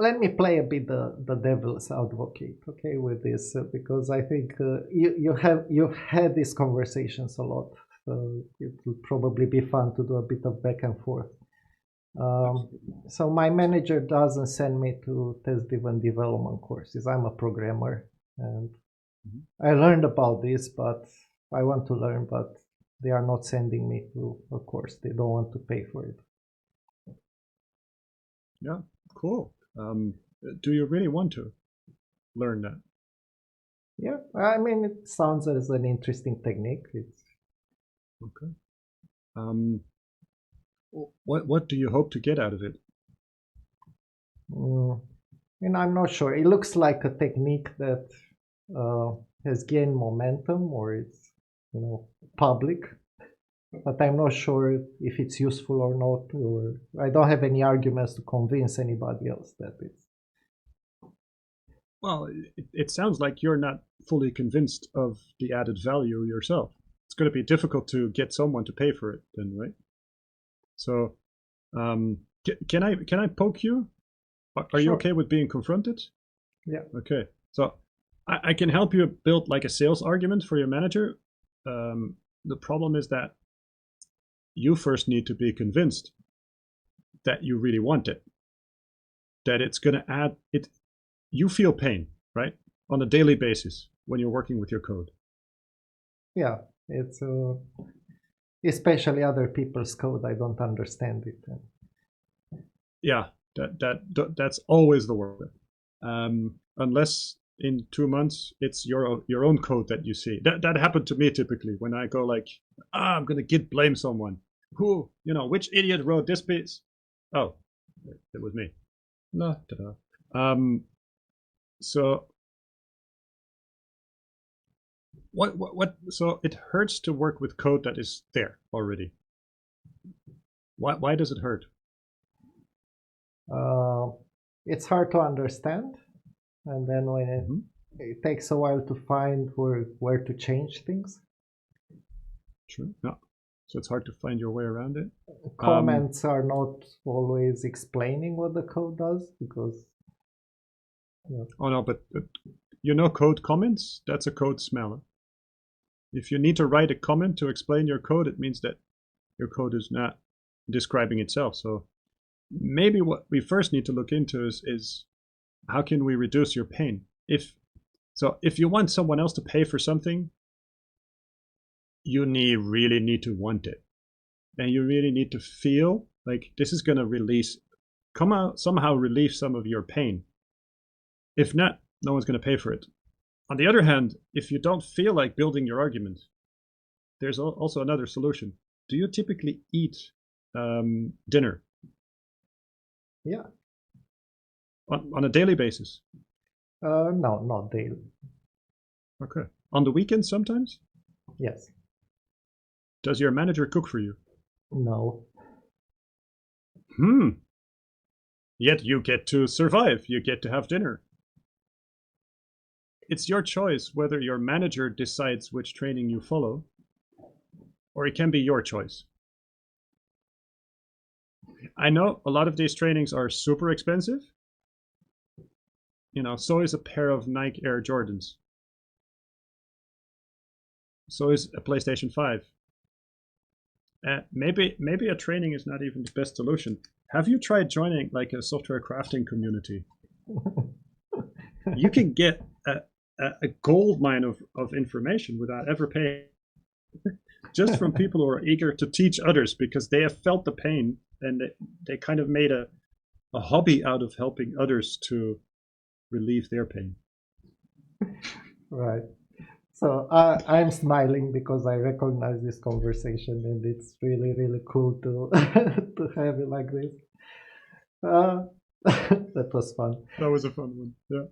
let me play a bit the devil's advocate, okay, with this, because I think you've had these conversations a lot. So it would probably be fun to do a bit of back and forth. So my manager doesn't send me to test-driven development courses. I'm a programmer, and I learned about this, but I want to learn, but they are not sending me to a course. They don't want to pay for it. Yeah, cool. Do you really want to learn that? Yeah, I mean, it sounds as an interesting technique. It's okay. What do you hope to get out of it? And I'm not sure. It looks like a technique that has gained momentum, or it's public, but I'm not sure if it's useful or not, or I don't have any arguments to convince anybody else that it's. Well, it sounds like you're not fully convinced of the added value yourself. It's going to be difficult to get someone to pay for it then, right? So, can I poke you? Are you okay with being confronted? Yeah. Okay. So I can help you build like a sales argument for your manager. The problem is that you first need to be convinced that you really want it, that it's going to add it. You feel pain, right? On a daily basis when you're working with your code. Yeah, it's especially other people's code. I don't understand it. Yeah, that's always the word. Unless in 2 months it's your own code that you see. That happened to me typically when I go like, I'm gonna git blame someone. Who, which idiot wrote this piece? Oh, it was me. No, so what? So it hurts to work with code that is there already. Why does it hurt? It's hard to understand, and then when it takes a while to find where to change things. True. Yeah. So it's hard to find your way around it. Comments are not always explaining what the code does, because. Oh no, but code comments, that's a code smeller. If you need to write a comment to explain your code, it means that your code is not describing itself. So maybe what we first need to look into is how can we reduce your pain? If you want someone else to pay for something, you really need to want it, and you really need to feel like this is going to somehow relieve some of your pain. If not, no one's going to pay for it. On the other hand, if you don't feel like building your argument, there's also another solution. Do you typically eat dinner? Yeah. On a daily basis? No, not daily. Okay. On the weekends sometimes? Yes. Does your manager cook for you? No. Yet you get to survive. You get to have dinner. It's your choice whether your manager decides which training you follow, or it can be your choice. I know a lot of these trainings are super expensive. So is a pair of Nike Air Jordans. So is a PlayStation 5. Maybe a training is not even the best solution. Have you tried joining like a software crafting community? You can get a gold mine of information without ever paying, just from people who are eager to teach others because they have felt the pain, and they kind of made a hobby out of helping others to relieve their pain. Right. So I'm smiling because I recognize this conversation, and it's really, really cool to to have it like this. That was fun. That was a fun one. Yeah.